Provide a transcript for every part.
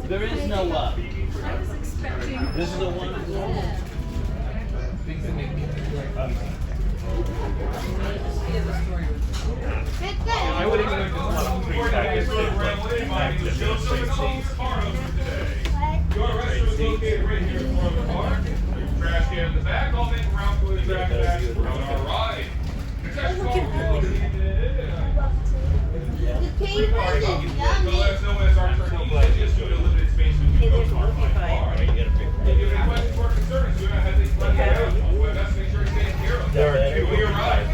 There is no I was expecting. This is the one. I would even just want to pre-package it. Show some of all the cars today. Your restroom is located right here in front of the car. Trash can in the back. I'll make a round for the trash bags. All right. Let us know when it's our turn to use. Just do a limited space when you go to our car. If you have any questions or concerns, do not hesitate to let me know. We'll best make sure it's taken care of. Enjoy your ride.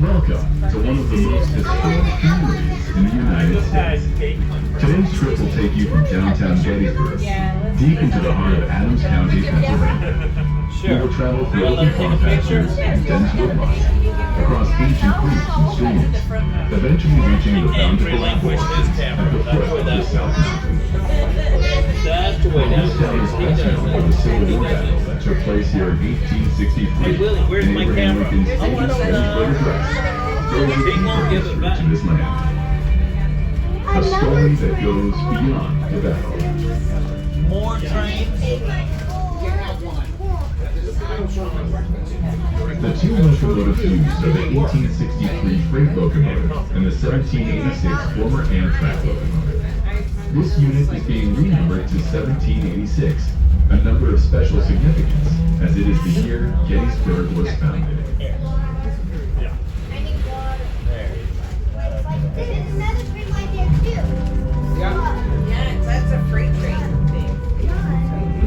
Welcome to one of the most historic communities in the United States. Today's trip will take you from downtown Gettysburg, deep into the heart of Adams County, Pennsylvania. You will travel through open farm pastures and dense woodlots, across ancient creeks and streams, eventually reaching the bountiful forests at the foot of the South Mountains. That's the way down. This town is best known for the Civil War battle that took place here in 1863. Hey Willie, where's in my Abraham camera? Lincoln's I want famous to Gettysburg Address. Early He won't give it history back. to this land. A story that goes beyond the battle. More trains. The two locomotive fused are the 1863 freight locomotive and the 1786 former Amtrak locomotive. This unit is being renumbered to 1786, a number of special significance, as it is the year Gettysburg was founded. Yeah, that's a freight train thing.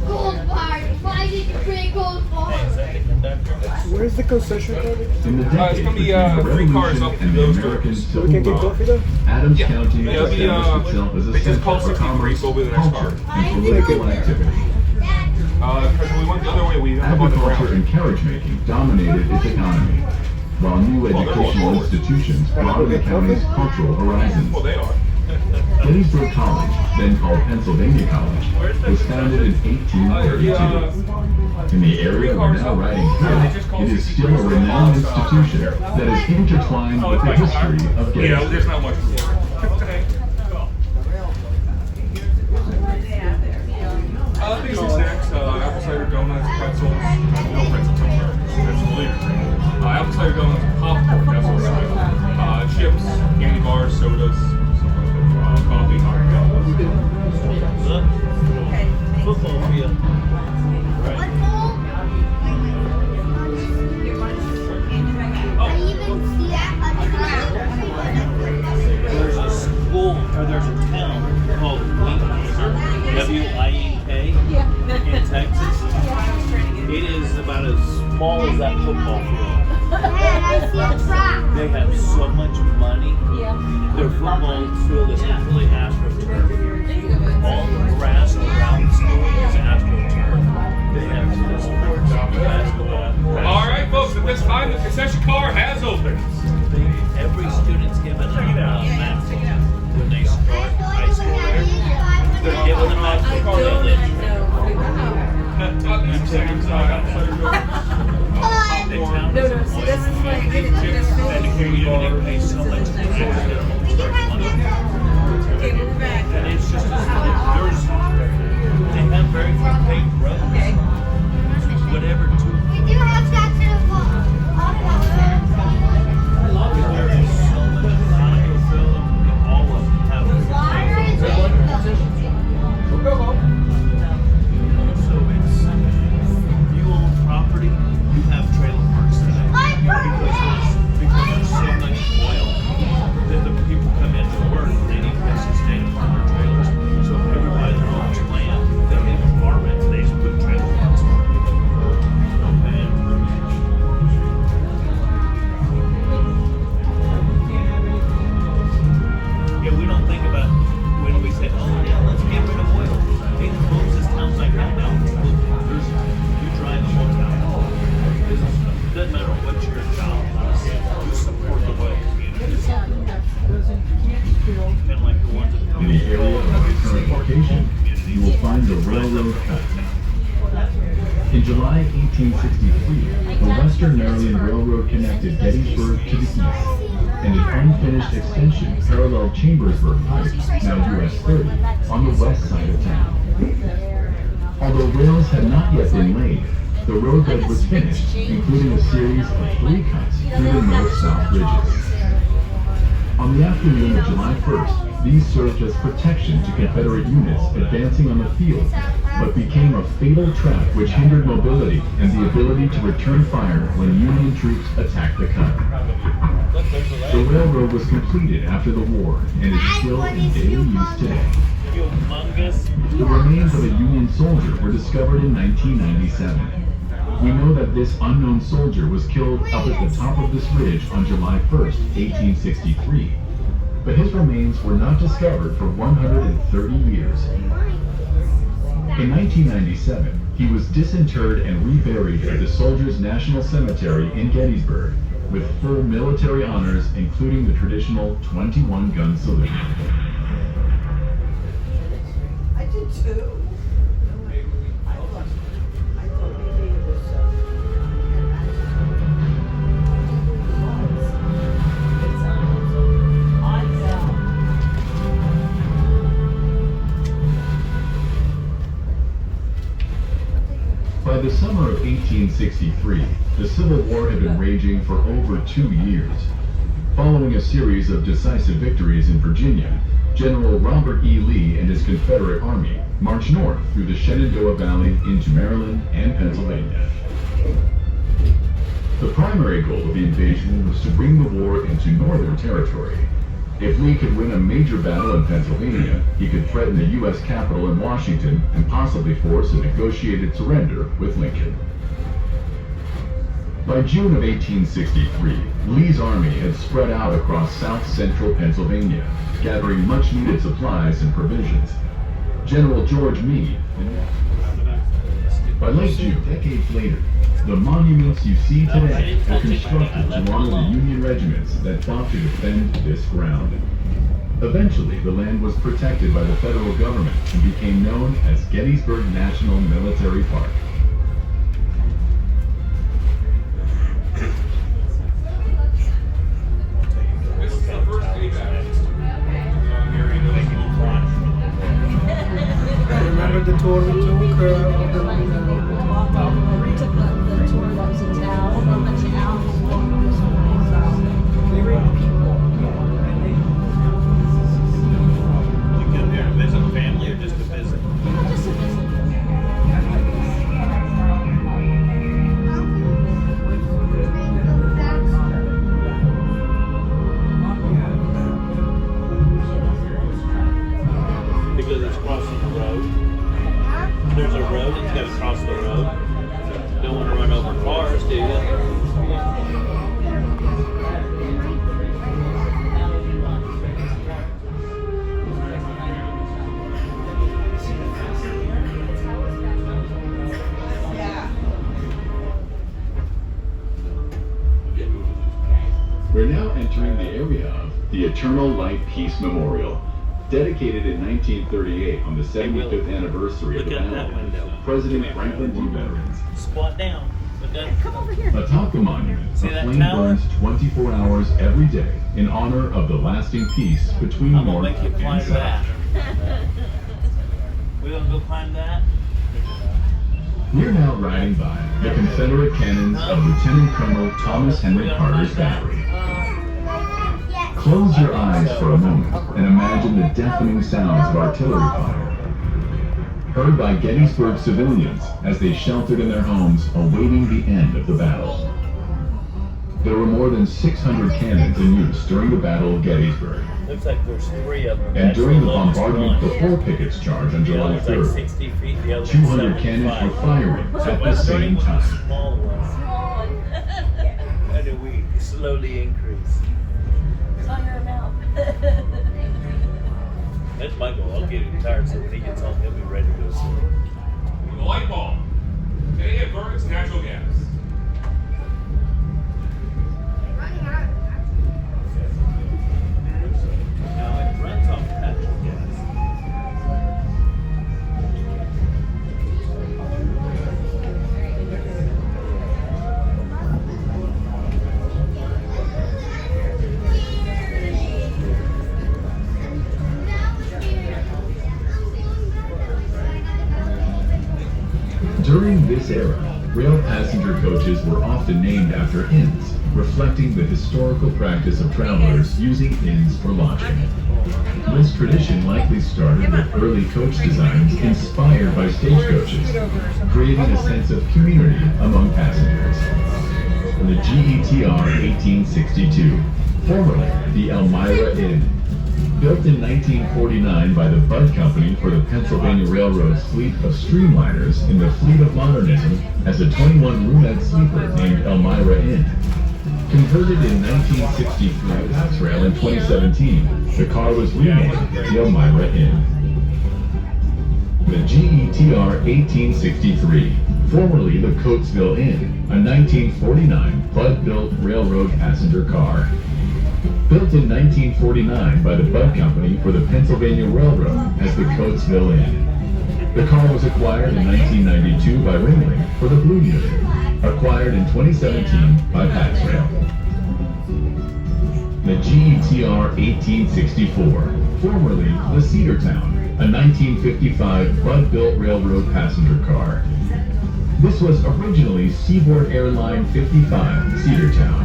Gold bar. Why did you bring gold bar? Where's the concession card? In the It's decades gonna be between the 3 cars Revolution up and the those American doors. Civil We can't get War, coffee though? Adams Yeah. County It'll be, established itself as a they just center call for 63, commerce, so it'll be the next culture, car. and political activity. Because we went the other way, we ended up on the Agriculture ground. and carriage making dominated its economy, while new educational institutions broadened the county's cultural horizons. Well, they are. Gettysburg College, then called Pennsylvania College, was founded in 1832. In the area we're now riding through, it is still a renowned institution that is intertwined with the history of You know, there's Gettysburg. not much room. Basic snacks, apple cider donuts, pretzels, no pretzels, I'm sorry. That's later. Apple cider donuts, popcorn, that's what's right. Chips, candy bars, sodas, coffee. Football field. There's a school, or there's a town called Wienk, W-I-N-K, in Texas. It is about as small as that football field. They have so much money. Their football field is completely AstroTurf. All the grass around the school is AstroTurf. They have this sports, basketball. All right, folks, at this time, the concession car has opened. Every student's given a math when they start high school there. They're given a math privilege. No, see, this is why I get it. And the community pays so much extra money. Okay, move back. And it's just, they have very few paved roads. Okay. Whatever to. We do have shots in a ball. There is so much microfilm, all of them have so it's, if you own property, you have trailer parks today. Because there's so much oil that the people come into work, they need places to stay to park their trailers. So everybody that owns land, they have apartments, they just put trailers In July 1863, the Western Maryland Railroad connected Gettysburg to the east, and an unfinished extension paralleled Chambersburg Pike, now US 30, on the west side of town. Although rails had not yet been laid, the roadbed was finished, including a series of 3 cuts through the north-south ridges. On the afternoon of July 1st, these served as protection to Confederate units advancing on the field, but became a fatal trap which hindered mobility and the ability to return fire when Union troops attacked the cut. The railroad was completed after the war and is still in daily use today. The remains of a Union soldier were discovered in 1997. We know that this unknown soldier was killed up at the top of this ridge on July 1st, 1863. But his remains were not discovered for 130 years. In 1997, he was disinterred and reburied at the Soldiers' National Cemetery in Gettysburg, with full military honors, including the traditional 21-gun salute. I did too. I thought maybe it was By the summer of 1863, the Civil War had been raging for over 2 years. Following a series of decisive victories in Virginia, General Robert E. Lee and his Confederate Army marched north through the Shenandoah Valley into Maryland and Pennsylvania. The primary goal of the invasion was to bring the war into Northern territory. If Lee could win a major battle in Pennsylvania, he could threaten the U.S. Capitol in Washington and possibly force a negotiated surrender with Lincoln. By June of 1863, Lee's army had spread out across south-central Pennsylvania, gathering much-needed supplies and provisions. General George Meade. By late June, decades later, the monuments you see today were constructed to honor the Union regiments that fought to defend this ground. Eventually, the land was protected by the federal government and became known as Gettysburg National Military Park. This is the first day back. Remember the tour we took? We took the tour that was in town, a bunch of towns. They were people. You come here to visit family or just to visit? Just a visit. Because it's crossing the road. There's a road, it's got to cross the road. Don't want to run over cars, do you? We're now entering the area of the Eternal Light Peace Memorial. Dedicated in 1938 on the 75th anniversary of the Look out that battle, window. President Franklin D. veterans. Squat down. Look up. Come over here. Atop the monument, a See that flame tower? burns 24 hours every day in honor of the lasting peace between I'm North gonna make you and climb that. South. We gonna go climb that? We're now riding by the Confederate cannons of Lieutenant Colonel Thomas Henry Carter's battery. Close your eyes for a moment and imagine the deafening sounds of artillery fire, heard by Gettysburg civilians as they sheltered in their homes awaiting the end of the battle. There were more than 600 cannons in use during the Battle of Gettysburg, Looks like there's 3 of them. and during the That's bombardment lowest before one. Pickett's charge on The July other's like 3rd, 60 feet, the other's 200 cannons were 75. firing So at the what's same the time. small one? And then we slowly increase. It's on your mouth. That's my goal. I'll get him tired so when he gets home, he'll be ready to go sleep. The light bulb. Today it burns natural gas. Now it runs off natural gas. this era, rail passenger coaches were often named after inns, reflecting the historical practice of travelers using inns for lodging. This tradition likely started with early coach designs inspired by stagecoaches, creating a sense of community among passengers. The GETR 1862, formerly the Elmira Inn. Built in 1949 by the Budd Company for the Pennsylvania Railroad's fleet of streamliners in the fleet of modernism as a 21-roomette sleeper named Elmira Inn. Converted in 1963 to Pax Rail in 2017, the car was renamed the Elmira Inn. The GETR 1863, formerly the Coatesville Inn, a 1949 Budd-built railroad passenger car. Built in 1949 by the Budd Company for the Pennsylvania Railroad as the Coatesville Inn. The car was acquired in 1992 by Ringling for the Blue Unit, acquired in 2017 by Pax Rail. The GETR 1864, formerly the Cedartown, a 1955 Budd-built railroad passenger car. This was originally Seaboard Airline 55 Cedartown.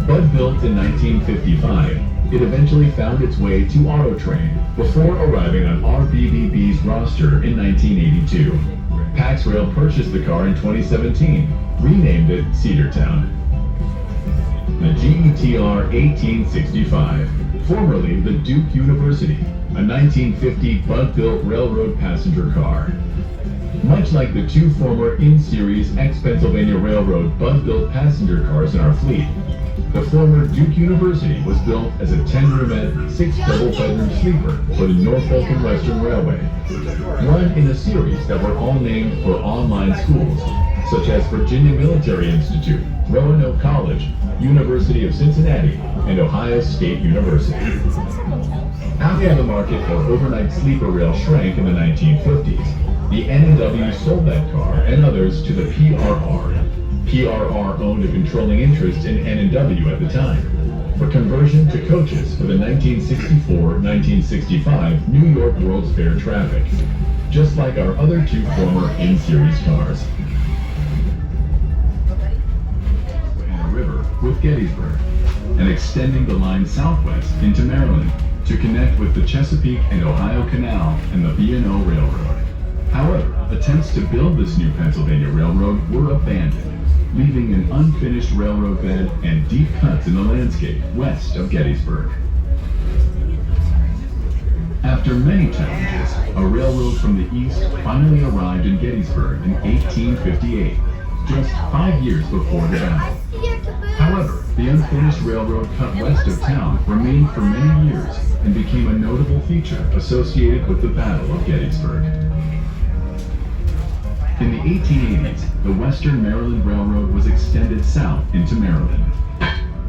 Budd built in 1955, it eventually found its way to Autotrain before arriving on RBBB's roster in 1982. Pax Rail purchased the car in 2017, renamed it Cedartown. The GETR 1865, formerly the Duke University, a 1950 Budd-built railroad passenger car. Much like the two former in-series ex-Pennsylvania Railroad Budd-built passenger cars in our fleet, the former Duke University was built as a 10-roomette, 6-double-bedroom sleeper for the Norfolk and Western Railway, run in a series that were all named for online schools, such as Virginia Military Institute, Roanoke College, University of Cincinnati, and Ohio State University. After the market for overnight sleeper rail shrank in the 1950s, the N&W sold that car and others to the PRR. PRR owned a controlling interest in N&W at the time, for conversion to coaches for the 1964-1965 New York World's Fair traffic, just like our other two former in-series cars. And River with Gettysburg, and extending the line southwest into Maryland to connect with the Chesapeake and Ohio Canal and the B&O Railroad. However, attempts to build this new Pennsylvania Railroad were abandoned, leaving an unfinished railroad bed and deep cuts in the landscape west of Gettysburg. After many challenges, a railroad from the east finally arrived in Gettysburg in 1858, just 5 years before the battle. However, the unfinished railroad cut west of town remained for many years and became a notable feature associated with the Battle of Gettysburg. In the 1880s, the Western Maryland Railroad was extended south into Maryland.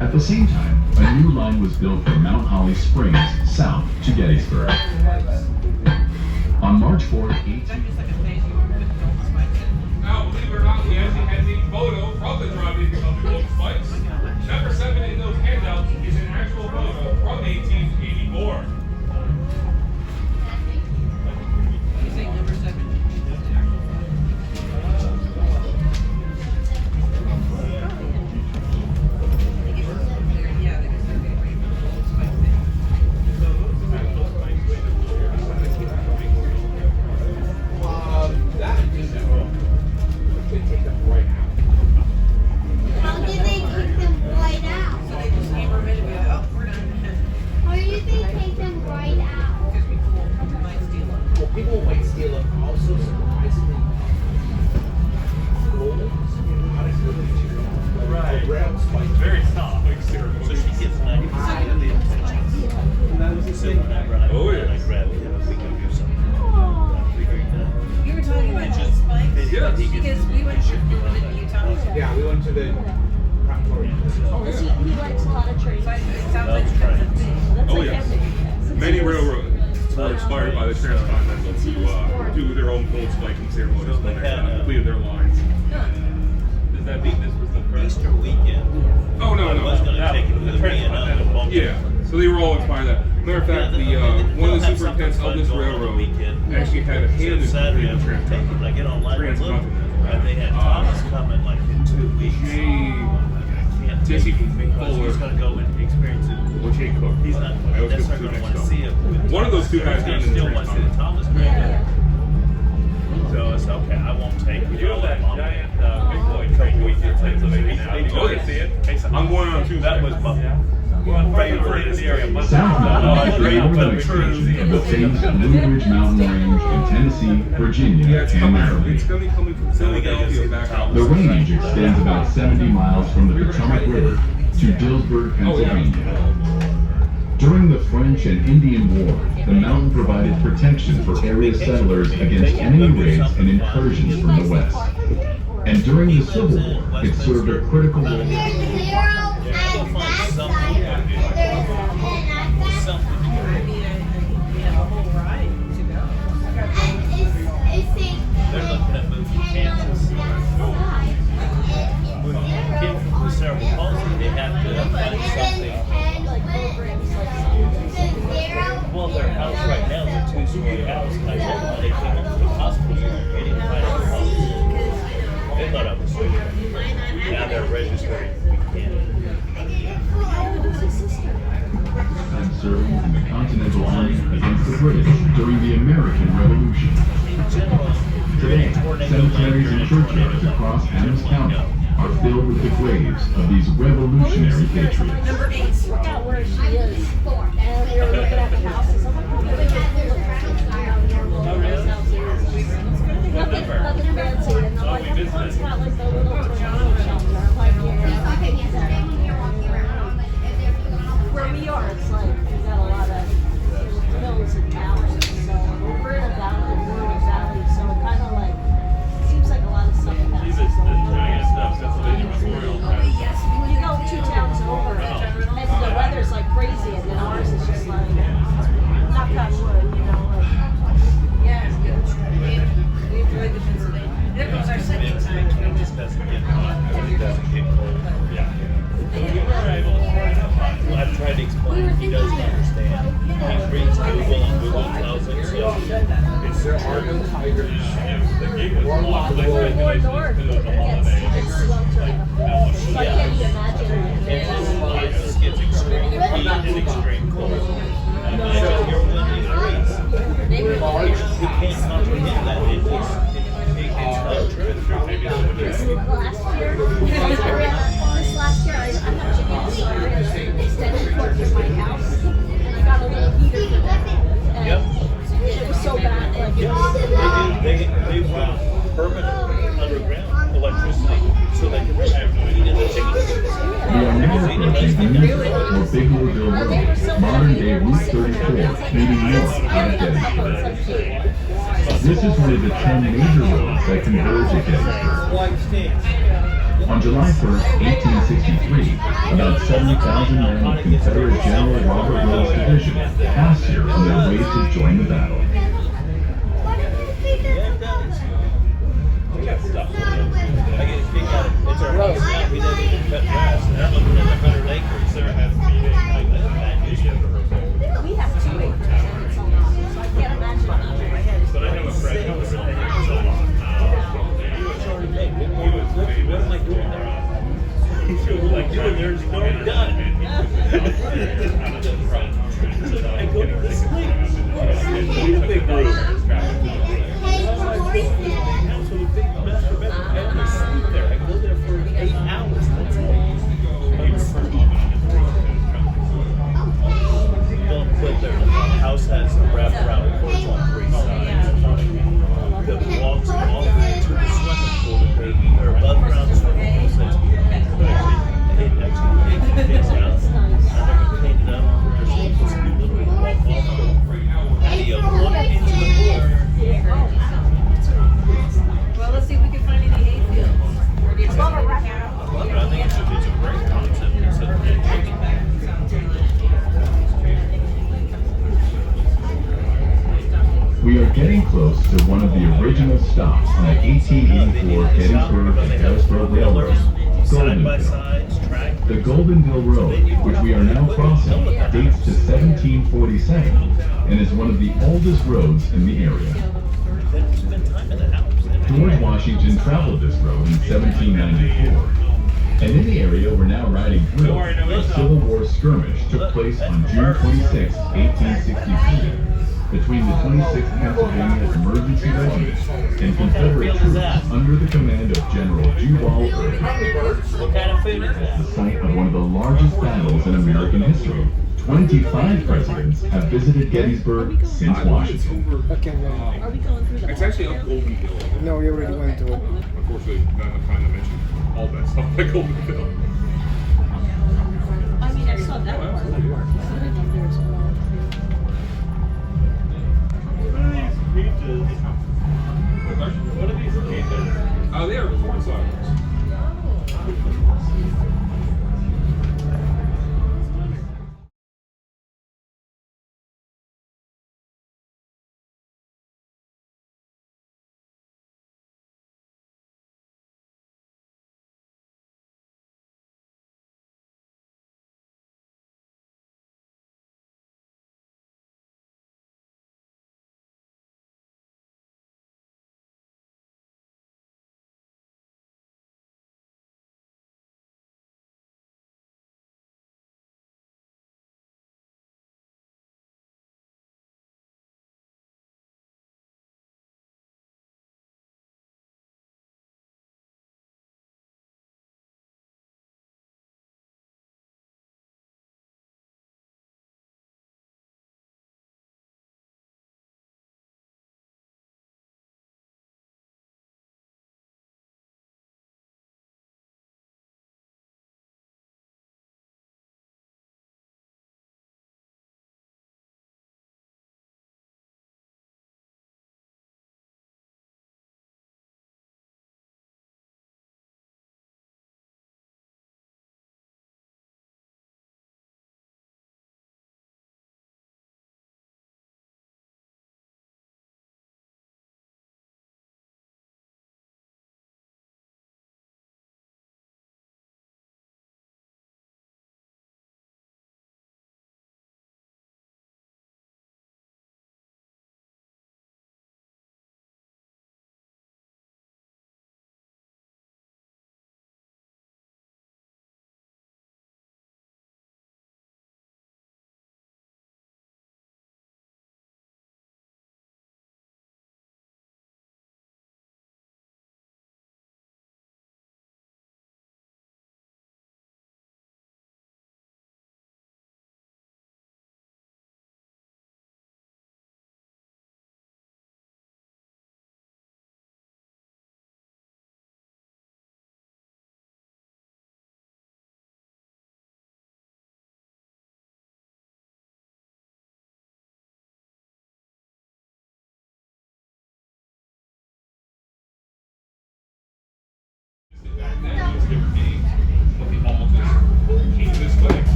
At the same time, a new line was built from Mount Holly Springs south to Gettysburg. On March 4, 18... Now, believe it or not, we actually had a photo from the driving of the Golden Spikes. Number 7 in those handouts is an actual photo from 1884. You say number 7? How did they take them right out? So they just came over and go, oh, we're done. How did they take them right out? Because people might steal them. Well, people might steal it. Also, surprisingly, gold out of good material. Right. Rail spike. Very soft. Like So she gets 90% of the attention. So whenever I, Oh, when yes. I grab it, if we go do something, I'm figuring that. You were talking about gold spikes? Yes. Because we went to Utah. Yeah, we went to the. He likes a lot of trains. But it sounds like That's that's a right. thing. That's Oh, like yes. everything. Many railroads were inspired by the transcontinental to do their own gold spiking ceremonies So they when they had, completed their lines. Does that mean this was the first? Easter weekend, Oh, no, I was no. going to take it with me and other bump. Yeah, so they were all inspired by that. Matter of fact, one of the superintendents of this railroad actually had a hand in Saturday, completing I'm the going to take it. I get online and look. transcontinental. And they had Thomas coming like in 2 weeks. Can't Jesse take him because Fuller. he's going to go and experience it. Well, Jay Cook. He's not I always get necessarily the going to two want to next see it. with One of those two Thomas. guys He's down in the still want to see the Trench Thomas Yeah, grandpa. yeah. So I said, okay, I won't take you. You know that giant big boy train we did in Pennsylvania now? They You told go to us. see it? Hey, so I'm going on Tuesday. That was my favorite area. South Mountain is the northern extension of the famous Blue Ridge Mountain Range in Tennessee, Virginia, Yeah, it's and coming. Maryland. It's going to be coming from So we gotta go see Philadelphia the back Thomas. out. The range extends about 70 miles from the Potomac River to Gettysburg, Pennsylvania. During the French and Indian War, the mountain provided protection for area settlers against enemy raids and incursions from the west. And during the Civil War, it served a critical role. There's 0 and that side, and there's 10 at that side. We have a whole ride to go. And it's They're looking at moving Kansas. When kids with cerebral palsy, they have to find something. Well, their house right now is a 2-story house, and I told them when they came up to the hospital, they didn't find a house. They thought I was stupid. Now they're registered. We can't. And serving in the Continental Army against the British during the American Revolution. In general, Today, cemeteries and churchyards across Adams County are filled with the graves of these revolutionary patriots. Number 8. Look at where she is. And we were looking at the houses. I'm like, oh, look at nothing fancy. And I'm like, it's got like the little tornado shelter. I'm like, where we are, it's like, we've got a lot of hills and valleys. So we're in a valley, we're in a valley. So it kind of like, seems like a lot of stuff passes. See this giant Pennsylvania Memorial. When you go 2 towns over, and the weather's like crazy, and then ours is just like, knock on wood, you know, like. Yes, we enjoyed the Pennsylvania. There goes our second time. It just doesn't get hot. It doesn't get cold. Yeah. We were able to afford it. I've tried to explain. He doesn't understand. He reads Google and Google tells him so. It's there are no tigers. The gate was locked. Like regulations to the holiday. So I can't even imagine. Kansas gets extreme heat and extreme cold. Imagine you're winning degrees. You can't comprehend that. It's untrue. This last year, I'm not chicken, so I ran an extended cord to my house, and I got a little heater for that. And Yep. it was so bad, like, They run permanent underground electricity so they can heat in the chicken coops. We are now approaching Newport or Bigelowville Road, modern day Route 34, leading north out of Gettysburg. This is one of the 10 major roads that converge at Gettysburg. On July 1st, 1863, about 70,000 men of Confederate General Robert Rodes' division passed here on their way to join the battle. We got stuff. I get a kick out of it's our house now. We never even cut grass. And I'm looking at 100 acres. Sarah has a meeting. Like, that's bad news yet for herself. we have 2 acres, and it's a lot, so I can't imagine. But I have a friend who was in the so long. Hey, what am I doing there? She was like, doing there is already done. I go to the sleep. We have a big room. House with a big master bedroom. I only sleep there. I go there for 8 hours. That's it. Don't put their house has a wraparound porch on 3 sides. That walks all the way to the swimming pool that they are above ground swimming pool. So it actually takes out. And they're going to clean it up. There's supposed to be literally walk off the patio, walk into the pool. Well, let's see if we can find any hay fields. Or do you have I think it's a great concept. It's a We are getting close to one of the original stops on the 1884 Gettysburg and Harrisburg Railroad, side by Goldenville. sides, track. The Goldenville Road, which we are now crossing, dates to 1747 and is one of the oldest roads in the area. They don't spend time in the house. George Washington traveled this road in 1794. And in the area we're now riding through, a Civil War skirmish took place on June 26, 1863, between the 26th Pennsylvania Emergency Regiment and Confederate troops under the command of General Jubal Early. What kind of food is The that? site of one of the largest battles in American history. 25 presidents have visited Gettysburg since Washington. Okay, Are we going through the? It's actually up Golden Hill. no, we already went to it. Unfortunately, not enough time to mention all that stuff like Golden Hill. I mean, I saw that part. I didn't know there was more. What are these pizzas? Oh, they are corn salads.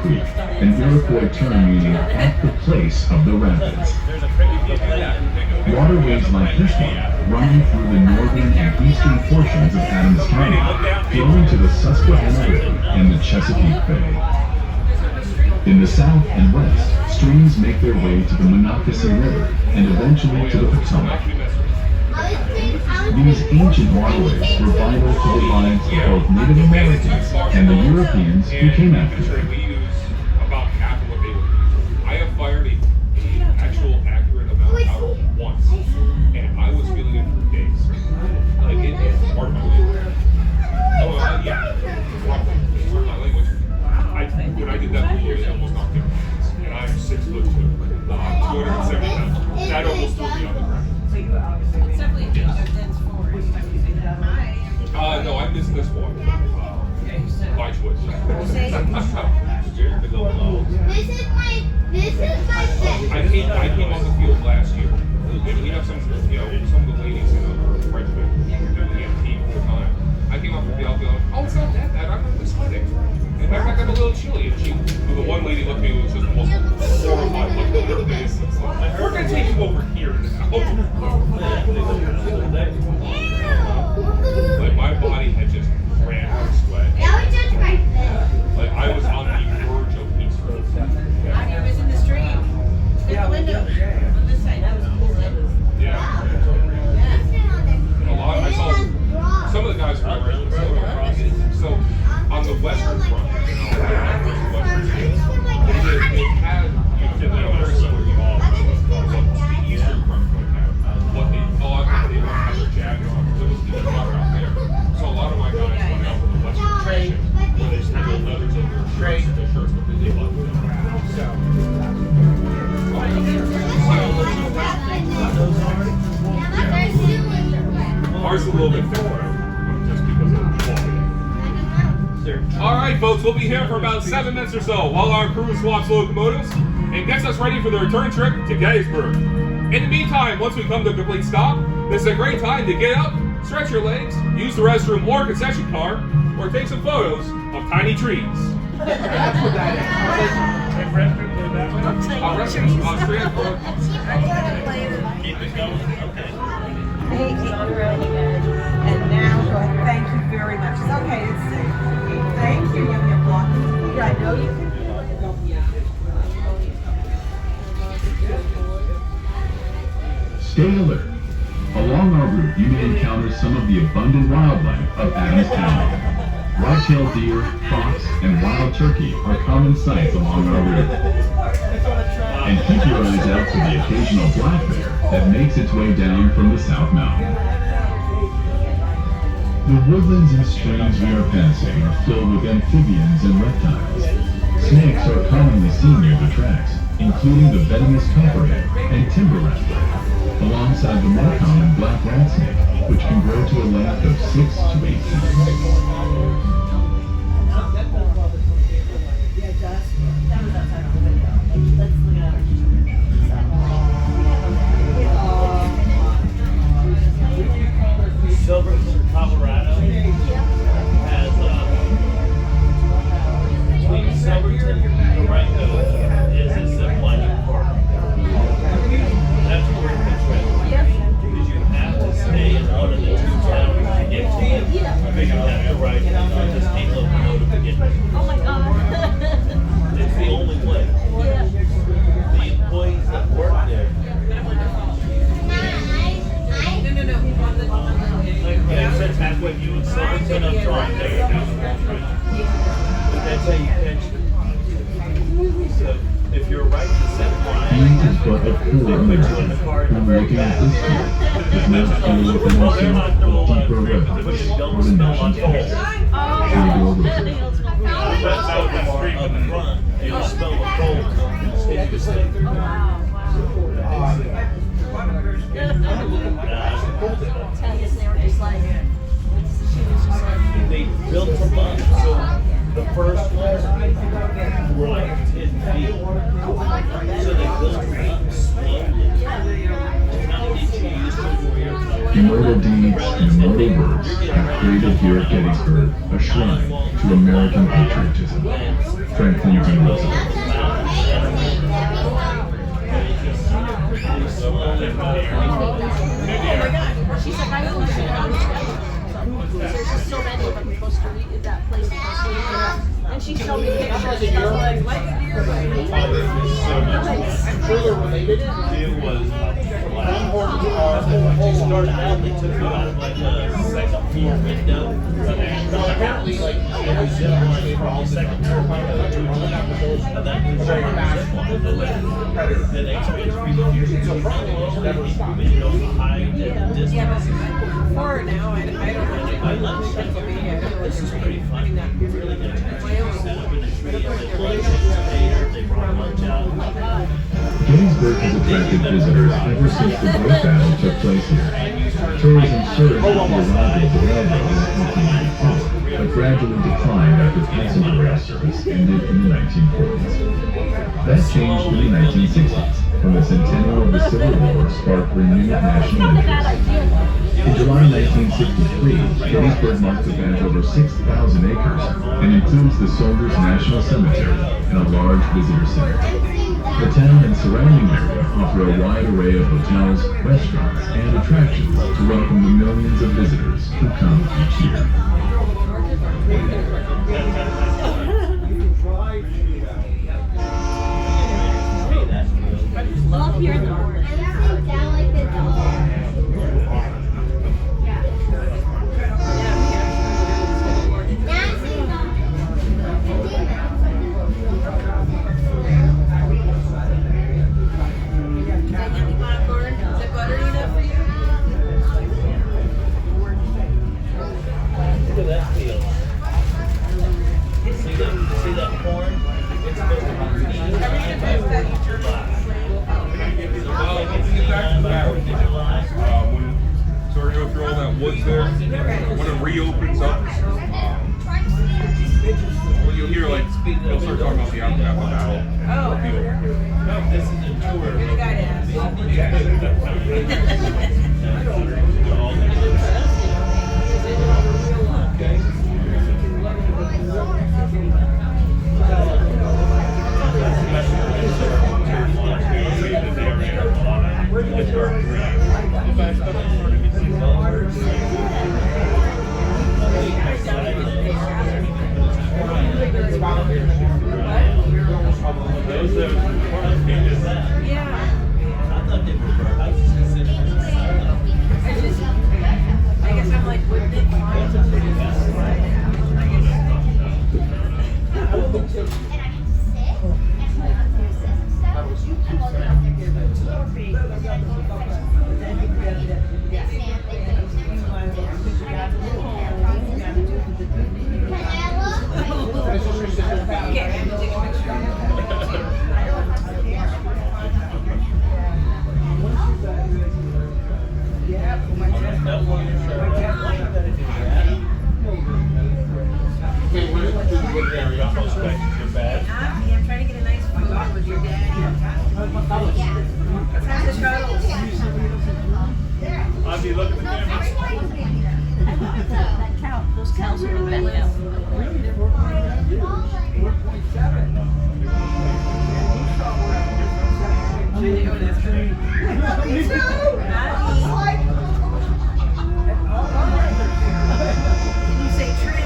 Creek, an Iroquois term meaning at the place of the rapids. Waterways like this one, running through the northern and eastern portions of Adams County, flow into the Susquehanna River and the Chesapeake Bay. In the south and west, streams make their way to the Monocacy River and eventually to the Potomac. These ancient waterways were vital to the lives of both Native Americans and the Europeans who came after them. We use about half of what they would use. I have fired an actual accurate amount out once, and I was feeling it for days. Like it's part of my language. Oh, yeah. It's part of my language. When I did that before, I almost knocked me out. And I'm 6'2", 270 pounds. That almost threw me on the ground. It's definitely a dense forest. No, I missed this one. By choice. This is my set. I came on the field last year. And we have some of the ladies in the regiment who do the EMT all the time. I came off the field going, oh, it's not that bad. I'm really sweating. In fact, I'm a little chilly. And the one lady looked at me and was just the most horrible window. On this side, that was cool. That was, Yeah. yeah. A lot. I saw some of the guys were right. So on the western front, you know, they had very similar to all the eastern front would have. What they a lot of them they don't have their jacket on. There was the water out there. So a lot of my guys went out with the western section where they just had the leathers over their shirts and their shirts but they loved them. Ours is a little bit thicker, just because of the quality. All right, folks, we'll be here for about 7 minutes or so while our crew swaps locomotives and gets us ready for the return trip to Gettysburg. In the meantime, once we come to a complete stop, this is a great time to get up, stretch your legs, use the restroom or concession car, or take some photos of tiny trees. Keep it going. Okay. Hey, already good. And now, go ahead. Thank you very much. It's okay. It's safe. Thank you. Give me a block. Yeah, I know you can. Stay alert. Along our route, you may encounter some of the abundant wildlife of Adams County. White-tailed deer, fox, and wild turkey are common sights along our route. And keep your eyes out for the occasional black bear that makes its way down from the South Mountain. The woodlands and streams we are passing are filled with amphibians and reptiles. Snakes are commonly seen near the tracks, including the venomous copperhead and timber rattler, alongside the more common black rat snake, which can grow to a length of 6 to 8 feet. Silverton, Colorado has between Silverton and Durango is a zip lining park. That's worth the trip because you have to stay in one of the 2 towns to get to it. Because you have to ride just a locomotive to get there. Oh my god. It's the only way. The employees that work there. Yeah, it says halfway you in Silverton up front there. But that's how you catch it. So if you're right to set These is but a poor American who, looking at this view, does not feel with an ocean of deeper reverence for the nation's past. Theodore Roosevelt. That's out the street up front. You smell the cold continuously. Oh wow, Tennis, they were just like, she was just like, They built them up. So the first ones were like 10 feet. So they built them up slowly. To kind of get you used to where you're coming. Immortal deeds and immortal words have created here at Gettysburg a shrine to American patriotism. Franklin D. Roosevelt. she's like, I only should have there's just so many of them in Costa Rica, that place in Costa Rica. And she showed me pictures and I was like, I'm sure they're related. It was they started out, they took you out of like a second floor window. Apparently, like, every zip line from the second floor window to and that was very fast. Then they expanded 3 years ago. They go behind the distance. Before now, I don't know. I love Pennsylvania. This is pretty fun. Really good. Set up in a tree, they brought lunch out. Gettysburg has attracted visitors ever since the Great Battle took place here. Tourism surged with the arrival of the railroad in 1894, but gradually declined after passenger rail service ended in the 1940s. That changed in the 1960s, when the centennial of the Civil War sparked renewed national interest. In July 1963, Gettysburg marked the badge over 6,000 acres and includes the Soldiers National Cemetery and a large visitor center. The town and surrounding area offer a wide array of hotels, restaurants, and attractions to welcome the millions of visitors who come each year. Well, up here in the morning. I sit down like a dog. Look at that field. See that corn? It's supposed to be green. So we're gonna go through all that woods there. When it reopens up, well, you'll hear like they'll start talking about the aftermath of battle. No, this is a tour. You're the guy to I guess I'm like, wouldn't it I'm trying to get a nice photo with your daddy. Let's have the cuddles. Ozzy, look at the camera. That cow, those cows are in that cow. Can you say train?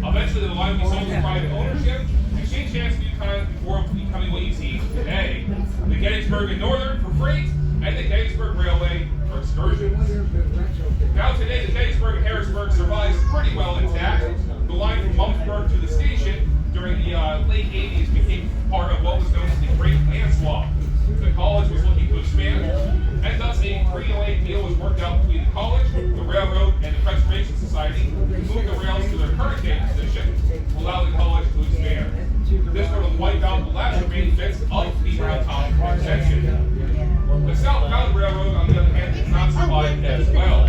Eventually, the line will be sold to private ownership. The exchange chance before becoming what you see today. The Gettysburg in Northern for freight, and the Gettysburg Railway for excursions. Now today, the Gettysburg and Harrisburg survives pretty well intact. The line from Mumford to the station during the late 80s became part of what was known as the Great Land Swap. The college was looking to expand, and thus a 3-lane deal was worked out between the college, the railroad, and the Preservation Society to move the rails to their current day position to allow the college to expand. This would have wiped out the last remaining bits of the Round-Top extension. The Southbound Railroad, on the other hand, did not survive as well.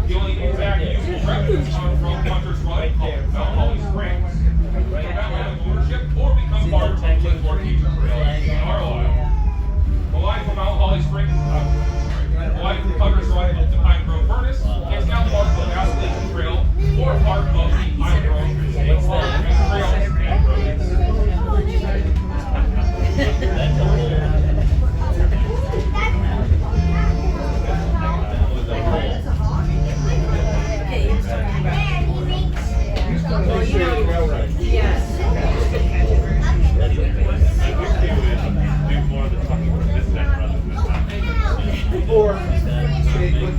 The only intact useful revenues come from Hunter's Run called Mount Holly Springs. That will have ownership or become part of the Lincoln Agent Rail in Carlisle. The line from Mount Holly Springs, the line from Hunter's Run up to Pine Grove Furnace is now part of the Gasoline Trail or part of the Pine Grove State Park and Trails and Roads. Or they put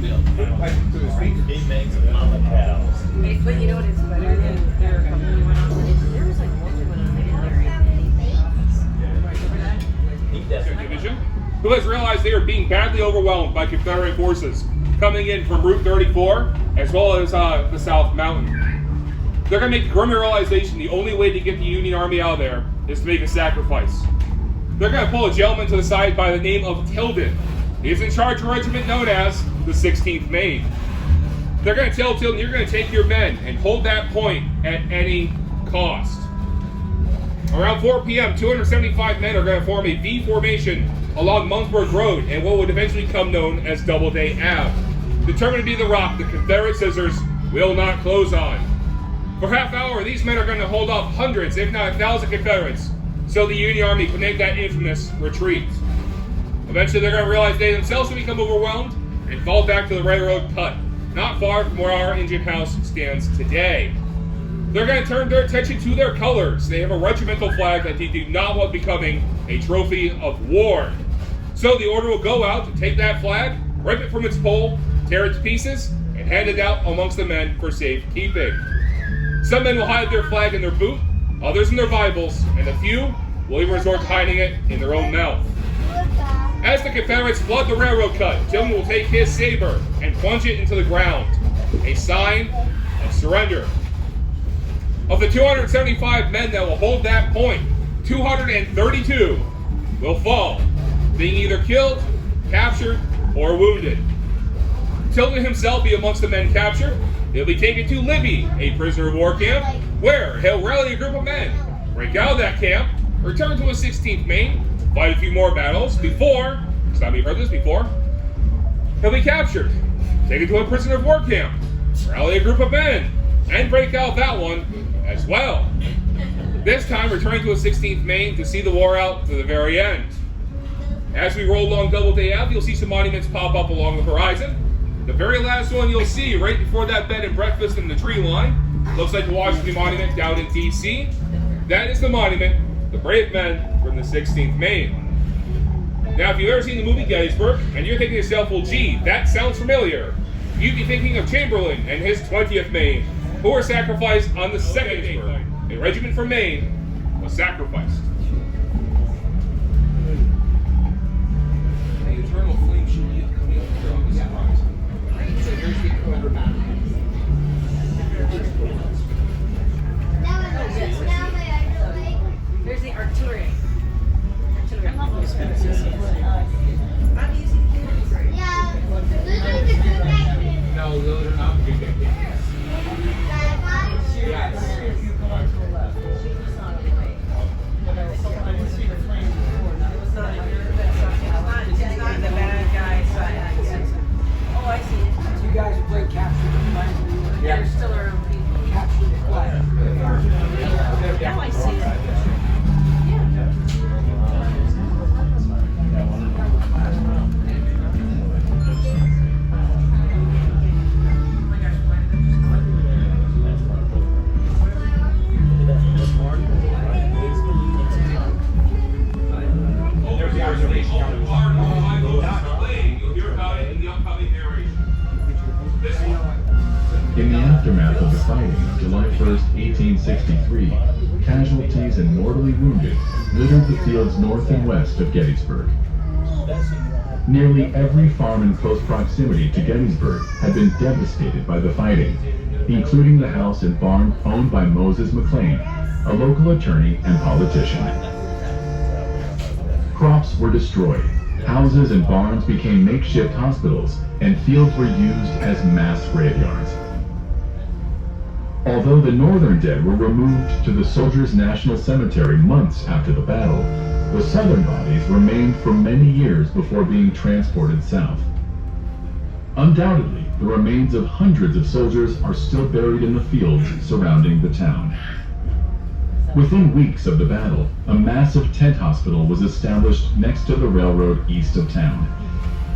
like to the speaker. He makes mama cows. But you know what, it's better than there are a couple who went on. There was like one who went on, they didn't marry anything. Division, who has realized they are being badly overwhelmed by Confederate forces coming in from Route 34 as well as the South Mountain. They're going to make a grim realization the only way to get the Union Army out of there is to make a sacrifice. They're going to pull a gentleman to the side by the name of Tilden. He is in charge of a regiment known as the 16th Maine. They're going to tell Tilden, you're going to take your men and hold that point at any cost. Around 4 p.m., 275 men are going to form a V formation along Munnsburg Road and what would eventually become known as Doubleday Ave. Determined to be the rock the Confederate scissors will not close on. For half an hour, these men are going to hold off hundreds, if not 1,000 Confederates, so the Union Army could make that infamous retreat. Eventually, they're going to realize they themselves will become overwhelmed and fall back to the railroad cut, not far from where our engine house stands today. They're going to turn their attention to their colors. They have a regimental flag that they do not want becoming a trophy of war. So the order will go out to take that flag, rip it from its pole, tear it to pieces, and hand it out amongst the men for safekeeping. Some men will hide their flag in their boot, others in their Bibles, and a few will even resort to hiding it in their own mouth. As the Confederates flood the railroad cut, Tillman will take his saber and plunge it into the ground, a sign of surrender. Of the 275 men that will hold that point, 232 will fall, being either killed, captured, or wounded. Tilden himself will be amongst the men captured. He'll be taken to Libby, a prisoner of war camp, where he'll rally a group of men, break out of that camp, return to his 16th Maine, fight a few more battles before, some of you heard this before, he'll be captured, taken to a prisoner of war camp, rally a group of men, and break out of that one as well. This time returning to his 16th Maine to see the war out to the very end. As we roll along Doubleday Ave, you'll see some monuments pop up along the horizon. The very last one you'll see right before that bed and breakfast in the tree line looks like the Washington Monument down in D.C. That is the monument, the brave men from the 16th Maine. Now, if you've ever seen the movie Gettysburg, and you're thinking to yourself, well, gee, that sounds familiar, you'd be thinking of Chamberlain and his 20th Maine, who were sacrificed on the second day. A regiment from Maine was sacrificed. The eternal flame should be coming up here on this horizon. Here's the There's the artillery. I love those fences. I'm using the Yeah. No, those are not good. Oh, I see it. You guys play capture the flag. Yeah, there's still our own people. Capture the flag. Now I see it. In the aftermath of the fighting of July 1st, 1863, casualties and mortally wounded littered the fields north and west of Gettysburg. Nearly every farm in close proximity to Gettysburg had been devastated by the fighting, including the house and barn owned by Moses McLean, a local attorney and politician. Crops were destroyed, houses and barns became makeshift hospitals, and fields were used as mass graveyards. Although the northern dead were removed to the Soldiers' National Cemetery months after the battle, the southern bodies remained for many years before being transported south. Undoubtedly, the remains of hundreds of soldiers are still buried in the fields surrounding the town. Within weeks of the battle, a massive tent hospital was established next to the railroad east of town,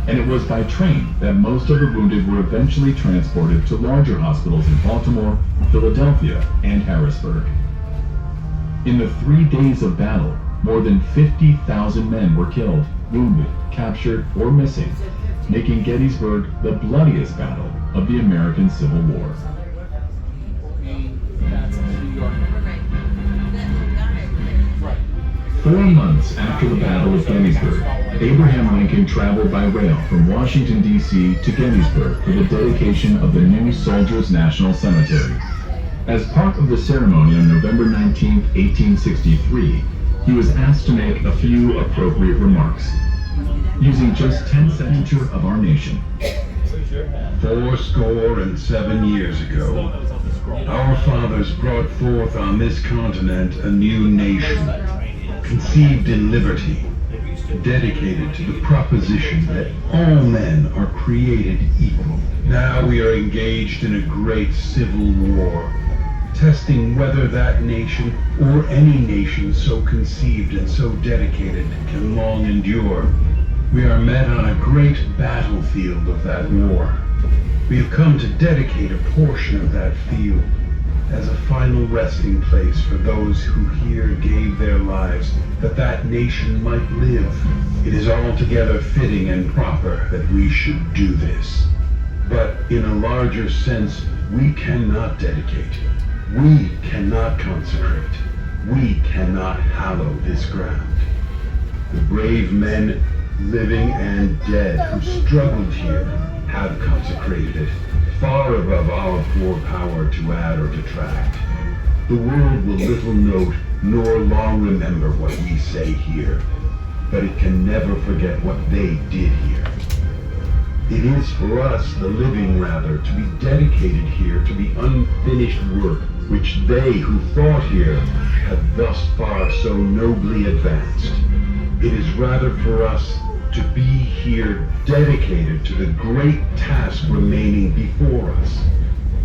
and it was by train that most of the wounded were eventually transported to larger hospitals in Baltimore, Philadelphia, and Harrisburg. In the 3 days of battle, more than 50,000 men were killed, wounded, captured, or missing, making Gettysburg the bloodiest battle of the American Civil War. That's New York. 4 months after the Battle of Gettysburg, Abraham Lincoln traveled by rail from Washington, D.C. to Gettysburg for the dedication of the new Soldiers' National Cemetery. As part of the ceremony on November 19, 1863, he was asked to make a few appropriate remarks, using just 10 sentences of our nation. 87 years ago, Our fathers brought forth on this continent a new nation, conceived in liberty, dedicated to the proposition that all men are created equal. Now we are engaged in a great civil war, testing whether that nation or any nation so conceived and so dedicated can long endure. We are met on a great battlefield of that war. We have come to dedicate a portion of that field as a final resting place for those who here gave their lives that that nation might live. It is altogether fitting and proper that we should do this. But in a larger sense, we cannot dedicate. We cannot consecrate. We cannot hallow this ground. The brave men, living and dead, who struggled here, have consecrated it, far above our poor power to add or detract. The world will little note nor long remember what we say here, but it can never forget what they did here. It is for us, the living rather, to be dedicated here to the unfinished work which they who fought here have thus far so nobly advanced. It is rather for us to be here dedicated to the great task remaining before us,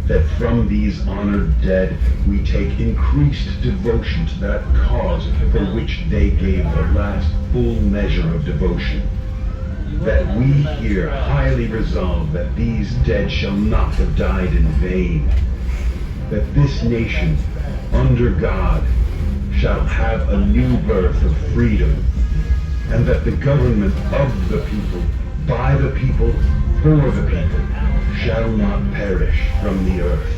that from these honored dead we take increased devotion to that cause for which they gave the last full measure of devotion, that we here highly resolve that these dead shall not have died in vain, that this nation, under God, shall have a new birth of freedom, and that the government of the people, by the people, for the people, shall not perish from the earth.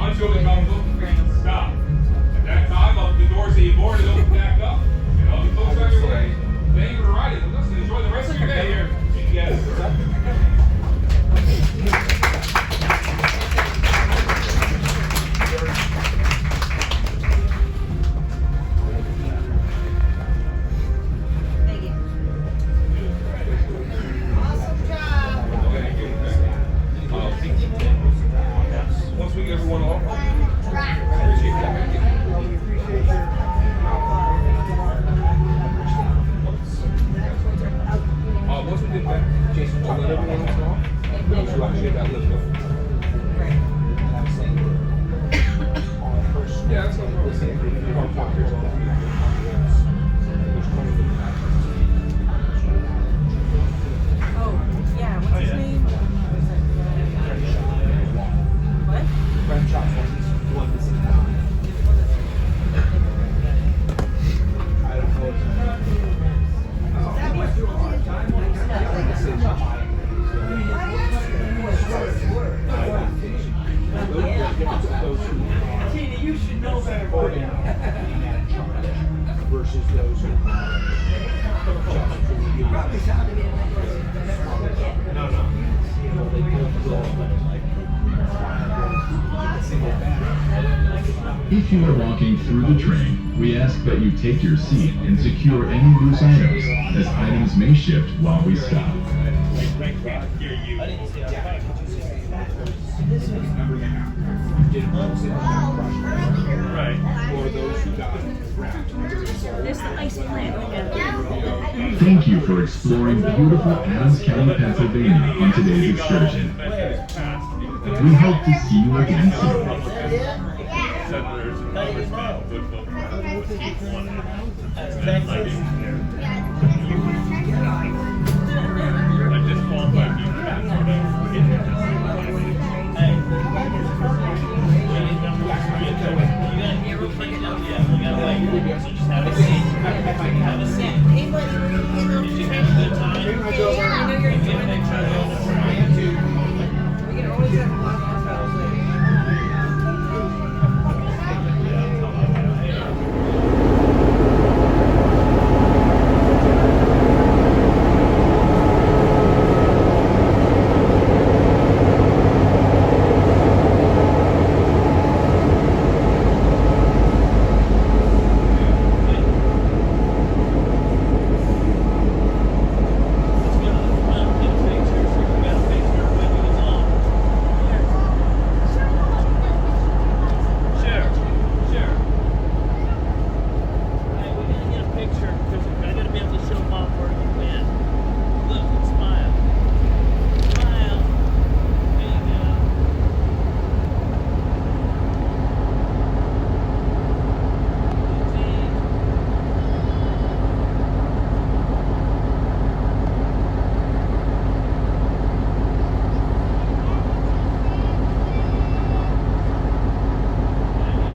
Until it comes up and stop. At that time, the doors that you boarded open back up. And all the folks on your way. Thank you for riding. Listen, enjoy the rest of your day here. Yes. Thank you. Awesome job. Once we get everyone off, once we get back, Jason, we'll let everyone off. So I can get that lift up. Yeah, that's no problem. Oh, yeah, what's his name? What? I don't know. If you are walking through the train, we ask that you take your seat and secure any loose items, as items may shift while we stop. For those who got wrapped. There's the ice plant again. Thank you for exploring beautiful Adams County, Pennsylvania on today's excursion. We hope to see you again soon. Settlers and congressmen would vote for what he wanted. And I didn't